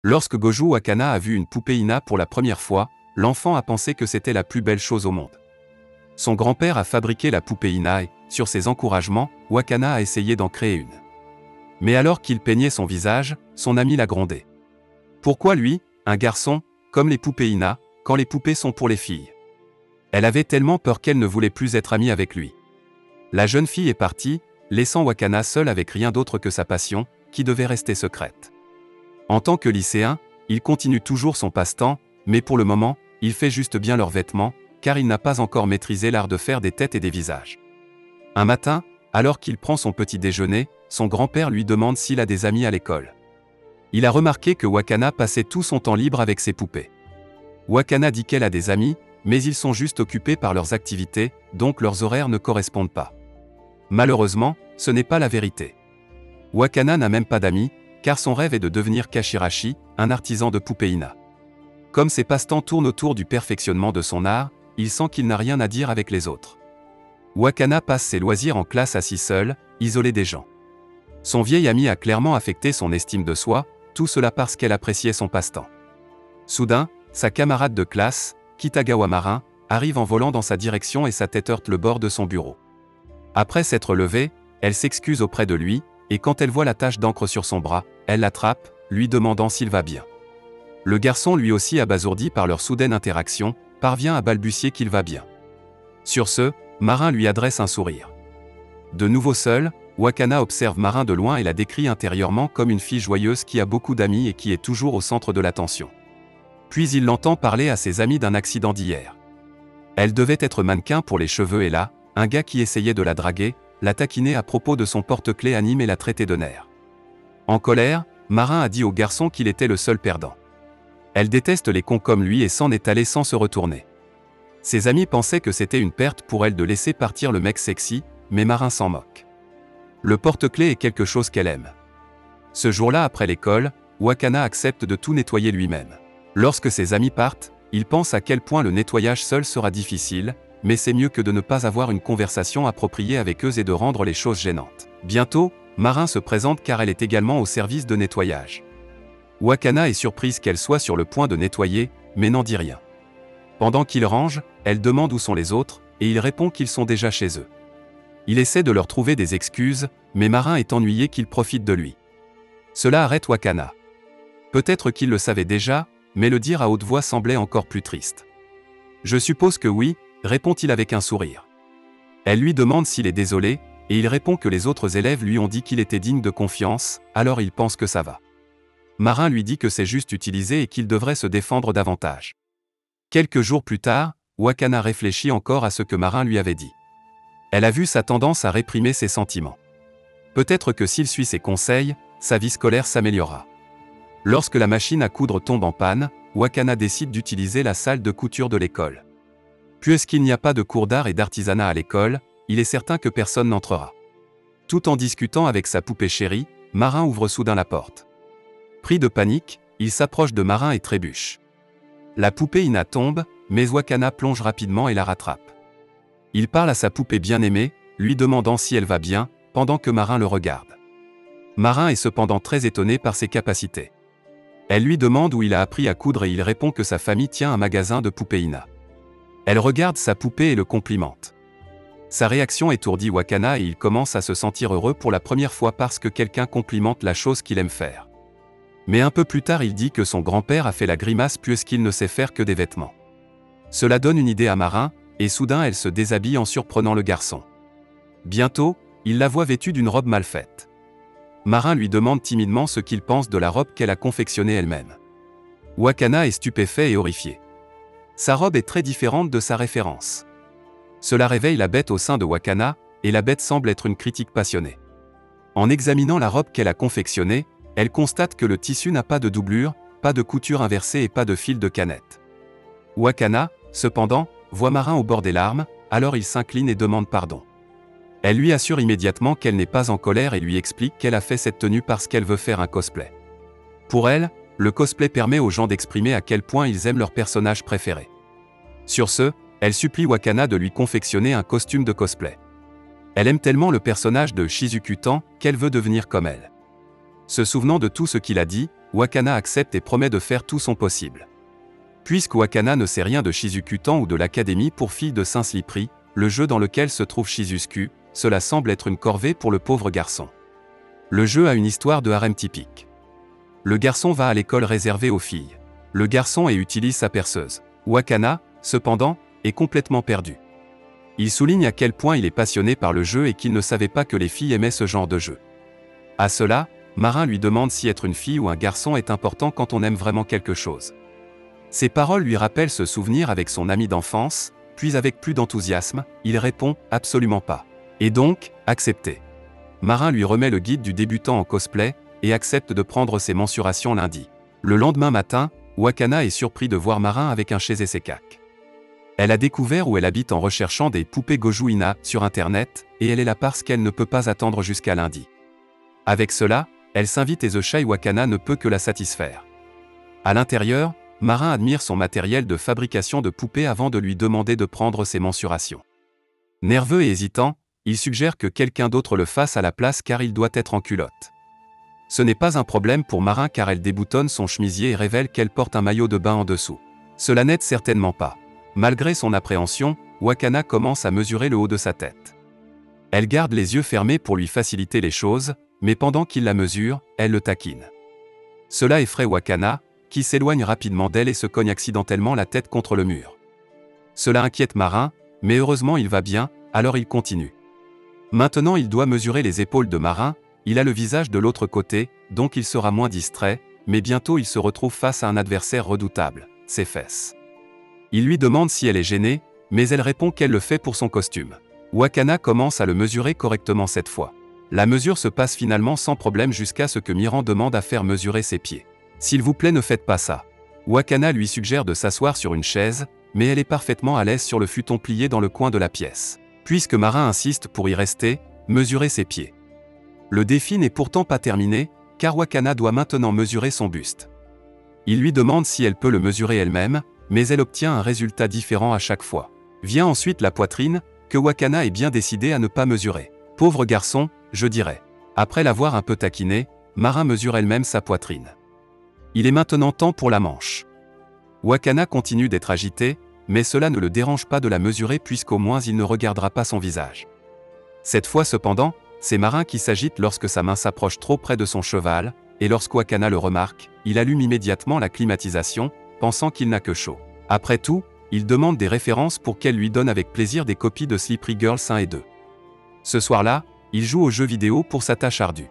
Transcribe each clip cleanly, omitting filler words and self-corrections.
Lorsque Goju Wakana a vu une poupée Ina pour la première fois, l'enfant a pensé que c'était la plus belle chose au monde. Son grand-père a fabriqué la poupée Ina et, sur ses encouragements, Wakana a essayé d'en créer une. Mais alors qu'il peignait son visage, son ami l'a grondé. Pourquoi lui, un garçon, comme les poupées Ina, quand les poupées sont pour les filles? Elle avait tellement peur qu'elle ne voulait plus être amie avec lui. La jeune fille est partie, laissant Wakana seul avec rien d'autre que sa passion, qui devait rester secrète. En tant que lycéen, il continue toujours son passe-temps, mais pour le moment, il fait juste bien leurs vêtements, car il n'a pas encore maîtrisé l'art de faire des têtes et des visages. Un matin, alors qu'il prend son petit déjeuner, son grand-père lui demande s'il a des amis à l'école. Il a remarqué que Wakana passait tout son temps libre avec ses poupées. Wakana dit qu'elle a des amis, mais ils sont juste occupés par leurs activités, donc leurs horaires ne correspondent pas. Malheureusement, ce n'est pas la vérité. Wakana n'a même pas d'amis, car son rêve est de devenir Kashirashi, un artisan de poupées Ina. Comme ses passe-temps tournent autour du perfectionnement de son art, il sent qu'il n'a rien à dire avec les autres. Wakana passe ses loisirs en classe assis seul, isolé des gens. Son vieil ami a clairement affecté son estime de soi, tout cela parce qu'elle appréciait son passe-temps. Soudain, sa camarade de classe, Kitagawa Marin, arrive en volant dans sa direction et sa tête heurte le bord de son bureau. Après s'être levée, elle s'excuse auprès de lui, et quand elle voit la tache d'encre sur son bras, elle l'attrape, lui demandant s'il va bien. Le garçon, lui aussi abasourdi par leur soudaine interaction, parvient à balbutier qu'il va bien. Sur ce, Marin lui adresse un sourire. De nouveau seul, Wakana observe Marin de loin et la décrit intérieurement comme une fille joyeuse qui a beaucoup d'amis et qui est toujours au centre de l'attention. Puis il l'entend parler à ses amis d'un accident d'hier. Elle devait être mannequin pour les cheveux et là, un gars qui essayait de la draguer, la taquiner à propos de son porte-clés anime et la traiter de nerf. En colère, Marin a dit au garçon qu'il était le seul perdant. Elle déteste les cons comme lui et s'en est allée sans se retourner. Ses amis pensaient que c'était une perte pour elle de laisser partir le mec sexy, mais Marin s'en moque. Le porte-clés est quelque chose qu'elle aime. Ce jour-là après l'école, Wakana accepte de tout nettoyer lui-même. Lorsque ses amis partent, il pense à quel point le nettoyage seul sera difficile, mais c'est mieux que de ne pas avoir une conversation appropriée avec eux et de rendre les choses gênantes. Bientôt, Marin se présente car elle est également au service de nettoyage. Wakana est surprise qu'elle soit sur le point de nettoyer, mais n'en dit rien. Pendant qu'il range, elle demande où sont les autres, et il répond qu'ils sont déjà chez eux. Il essaie de leur trouver des excuses, mais Marin est ennuyé qu'ils profitent de lui. Cela arrête Wakana. Peut-être qu'il le savait déjà, mais le dire à haute voix semblait encore plus triste. « Je suppose que oui », répond-il avec un sourire. Elle lui demande s'il est désolé, et il répond que les autres élèves lui ont dit qu'il était digne de confiance, alors il pense que ça va. Marin lui dit que c'est juste utilisé et qu'il devrait se défendre davantage. Quelques jours plus tard, Wakana réfléchit encore à ce que Marin lui avait dit. Elle a vu sa tendance à réprimer ses sentiments. Peut-être que s'il suit ses conseils, sa vie scolaire s'améliorera. Lorsque la machine à coudre tombe en panne, Wakana décide d'utiliser la salle de couture de l'école. Puisqu'il n'y a pas de cours d'art et d'artisanat à l'école, il est certain que personne n'entrera. Tout en discutant avec sa poupée chérie, Marin ouvre soudain la porte. Pris de panique, il s'approche de Marin et trébuche. La poupée Ina tombe, mais Wakana plonge rapidement et la rattrape. Il parle à sa poupée bien-aimée, lui demandant si elle va bien, pendant que Marin le regarde. Marin est cependant très étonné par ses capacités. Elle lui demande où il a appris à coudre et il répond que sa famille tient un magasin de poupées Ina. Elle regarde sa poupée et le complimente. Sa réaction étourdit Wakana et il commence à se sentir heureux pour la première fois parce que quelqu'un complimente la chose qu'il aime faire. Mais un peu plus tard il dit que son grand-père a fait la grimace puisqu'il ne sait faire que des vêtements. Cela donne une idée à Marin, et soudain elle se déshabille en surprenant le garçon. Bientôt, il la voit vêtue d'une robe mal faite. Marin lui demande timidement ce qu'il pense de la robe qu'elle a confectionnée elle-même. Wakana est stupéfait et horrifié. Sa robe est très différente de sa référence. Cela réveille la bête au sein de Wakana, et la bête semble être une critique passionnée. En examinant la robe qu'elle a confectionnée, elle constate que le tissu n'a pas de doublure, pas de couture inversée et pas de fil de canette. Wakana, cependant, voit Marin au bord des larmes, alors il s'incline et demande pardon. Elle lui assure immédiatement qu'elle n'est pas en colère et lui explique qu'elle a fait cette tenue parce qu'elle veut faire un cosplay. Pour elle, le cosplay permet aux gens d'exprimer à quel point ils aiment leur personnage préféré. Sur ce, elle supplie Wakana de lui confectionner un costume de cosplay. Elle aime tellement le personnage de Shizuku Tan qu'elle veut devenir comme elle. Se souvenant de tout ce qu'il a dit, Wakana accepte et promet de faire tout son possible. Puisque Wakana ne sait rien de Shizuku-tan ou de l'Académie pour filles de Saint-Slippery, le jeu dans lequel se trouve Shizuku, cela semble être une corvée pour le pauvre garçon. Le jeu a une histoire de harem typique. Le garçon va à l'école réservée aux filles. Le garçon utilise sa perceuse. Wakana, cependant, est complètement perdu. Il souligne à quel point il est passionné par le jeu et qu'il ne savait pas que les filles aimaient ce genre de jeu. À cela, Marin lui demande si être une fille ou un garçon est important quand on aime vraiment quelque chose. Ces paroles lui rappellent ce souvenir avec son ami d'enfance, puis avec plus d'enthousiasme, il répond « absolument pas ». Et donc, accepté. Marin lui remet le guide du débutant en cosplay, et accepte de prendre ses mensurations lundi. Le lendemain matin, Wakana est surpris de voir Marin avec un chez Esekak. Elle a découvert où elle habite en recherchant des poupées Goju Ina sur internet, et elle est là parce qu'elle ne peut pas attendre jusqu'à lundi. Avec cela, elle s'invite et The Shy Wakana ne peut que la satisfaire. À l'intérieur, Marin admire son matériel de fabrication de poupées avant de lui demander de prendre ses mensurations. Nerveux et hésitant, il suggère que quelqu'un d'autre le fasse à la place car il doit être en culotte. Ce n'est pas un problème pour Marin car elle déboutonne son chemisier et révèle qu'elle porte un maillot de bain en dessous. Cela n'aide certainement pas. Malgré son appréhension, Wakana commence à mesurer le haut de sa tête. Elle garde les yeux fermés pour lui faciliter les choses, mais pendant qu'il la mesure, elle le taquine. Cela effraie Wakana, qui s'éloigne rapidement d'elle et se cogne accidentellement la tête contre le mur. Cela inquiète Marin, mais heureusement il va bien, alors il continue. Maintenant il doit mesurer les épaules de Marin, il a le visage de l'autre côté, donc il sera moins distrait, mais bientôt il se retrouve face à un adversaire redoutable, ses fesses. Il lui demande si elle est gênée, mais elle répond qu'elle le fait pour son costume. Wakana commence à le mesurer correctement cette fois. La mesure se passe finalement sans problème jusqu'à ce que Miran demande à faire mesurer ses pieds. S'il vous plaît ne faites pas ça. Wakana lui suggère de s'asseoir sur une chaise, mais elle est parfaitement à l'aise sur le futon plié dans le coin de la pièce. Puisque Marin insiste pour y rester, mesurer ses pieds. Le défi n'est pourtant pas terminé, car Wakana doit maintenant mesurer son buste. Il lui demande si elle peut le mesurer elle-même, mais elle obtient un résultat différent à chaque fois. Vient ensuite la poitrine, que Wakana est bien décidé à ne pas mesurer. Pauvre garçon, je dirais. Après l'avoir un peu taquiné, Marin mesure elle-même sa poitrine. Il est maintenant temps pour la manche. Wakana continue d'être agité, mais cela ne le dérange pas de la mesurer puisqu'au moins il ne regardera pas son visage. Cette fois cependant, c'est Marin qui s'agite lorsque sa main s'approche trop près de son cheval, et lorsque Wakana le remarque, il allume immédiatement la climatisation, pensant qu'il n'a que chaud. Après tout, il demande des références pour qu'elle lui donne avec plaisir des copies de Slippery Girls 1 et 2. Ce soir-là, il joue aux jeux vidéo pour sa tâche ardue.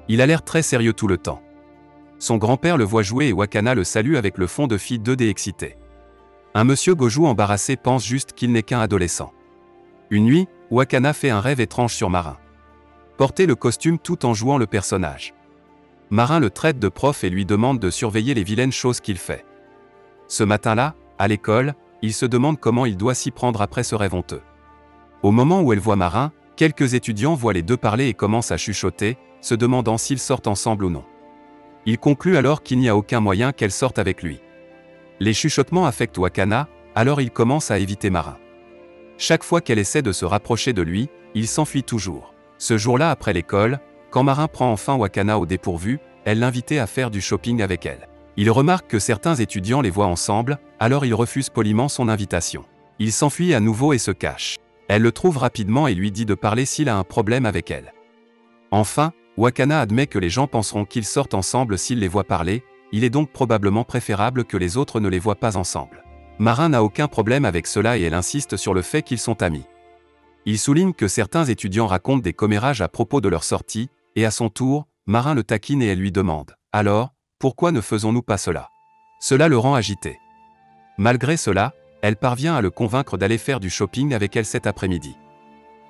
Il a l'air très sérieux tout le temps. Son grand-père le voit jouer et Wakana le salue avec le fond de fille 2D excité. Un monsieur Goju embarrassé pense juste qu'il n'est qu'un adolescent. Une nuit, Wakana fait un rêve étrange sur Marin. Porter le costume tout en jouant le personnage. Marin le traite de prof et lui demande de surveiller les vilaines choses qu'il fait. Ce matin-là, à l'école, il se demande comment il doit s'y prendre après ce rêve honteux. Au moment où elle voit Marin, quelques étudiants voient les deux parler et commencent à chuchoter, se demandant s'ils sortent ensemble ou non. Il conclut alors qu'il n'y a aucun moyen qu'elle sorte avec lui. Les chuchotements affectent Wakana, alors il commence à éviter Marin. Chaque fois qu'elle essaie de se rapprocher de lui, il s'enfuit toujours. Ce jour-là après l'école, quand Marin prend enfin Wakana au dépourvu, elle l'invitait à faire du shopping avec elle. Il remarque que certains étudiants les voient ensemble, alors il refuse poliment son invitation. Il s'enfuit à nouveau et se cache. Elle le trouve rapidement et lui dit de parler s'il a un problème avec elle. Enfin, Wakana admet que les gens penseront qu'ils sortent ensemble s'ils les voient parler, il est donc probablement préférable que les autres ne les voient pas ensemble. Marin n'a aucun problème avec cela et elle insiste sur le fait qu'ils sont amis. Il souligne que certains étudiants racontent des commérages à propos de leur sortie, et à son tour, Marin le taquine et elle lui demande « Alors, pourquoi ne faisons-nous pas cela ?» Cela le rend agité. Malgré cela, elle parvient à le convaincre d'aller faire du shopping avec elle cet après-midi.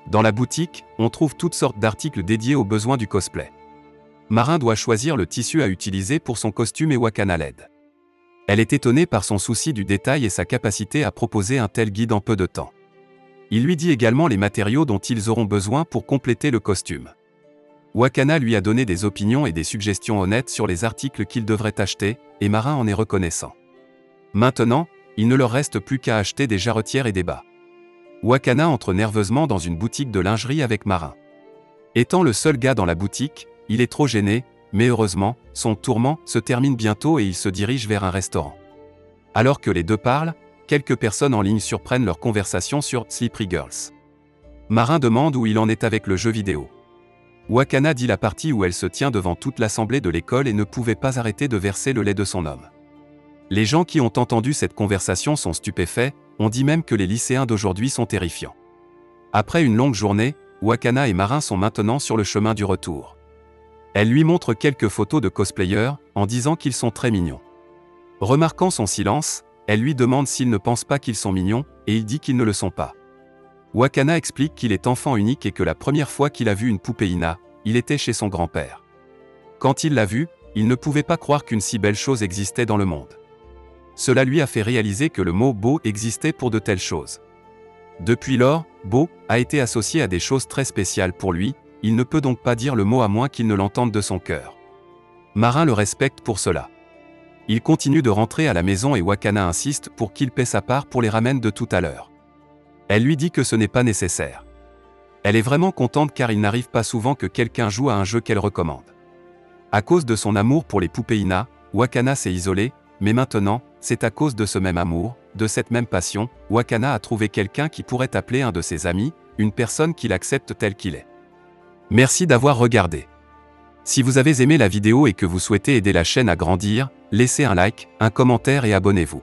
Dans la boutique, on trouve toutes sortes d'articles dédiés aux besoins du cosplay. Marin doit choisir le tissu à utiliser pour son costume et Wakana l'aide. Elle est étonnée par son souci du détail et sa capacité à proposer un tel guide en peu de temps. Il lui dit également les matériaux dont ils auront besoin pour compléter le costume. Wakana lui a donné des opinions et des suggestions honnêtes sur les articles qu'il devrait acheter, et Marin en est reconnaissant. Maintenant, il ne leur reste plus qu'à acheter des jarretières et des bas. Wakana entre nerveusement dans une boutique de lingerie avec Marin. Étant le seul gars dans la boutique, il est trop gêné, mais heureusement, son tourment se termine bientôt et il se dirige vers un restaurant. Alors que les deux parlent, quelques personnes en ligne surprennent leur conversation sur Slippery Girls. Marin demande où il en est avec le jeu vidéo. Wakana dit la partie où elle se tient devant toute l'assemblée de l'école et ne pouvait pas arrêter de verser le lait de son homme. Les gens qui ont entendu cette conversation sont stupéfaits, on dit même que les lycéens d'aujourd'hui sont terrifiants. Après une longue journée, Wakana et Marin sont maintenant sur le chemin du retour. Elle lui montre quelques photos de cosplayers, en disant qu'ils sont très mignons. Remarquant son silence, elle lui demande s'il ne pense pas qu'ils sont mignons, et il dit qu'ils ne le sont pas. Wakana explique qu'il est enfant unique et que la première fois qu'il a vu une poupée Ina, il était chez son grand-père. Quand il l'a vue, il ne pouvait pas croire qu'une si belle chose existait dans le monde. Cela lui a fait réaliser que le mot « beau » existait pour de telles choses. Depuis lors, « beau » a été associé à des choses très spéciales pour lui, il ne peut donc pas dire le mot à moins qu'il ne l'entende de son cœur. Marin le respecte pour cela. Il continue de rentrer à la maison et Wakana insiste pour qu'il paie sa part pour les ramen de tout à l'heure. Elle lui dit que ce n'est pas nécessaire. Elle est vraiment contente car il n'arrive pas souvent que quelqu'un joue à un jeu qu'elle recommande. À cause de son amour pour les poupées Ina, Wakana s'est isolée, mais maintenant, c'est à cause de ce même amour, de cette même passion, Wakana a trouvé quelqu'un qui pourrait appeler un de ses amis, une personne qu'il accepte tel qu'il est. Merci d'avoir regardé. Si vous avez aimé la vidéo et que vous souhaitez aider la chaîne à grandir, laissez un like, un commentaire et abonnez-vous.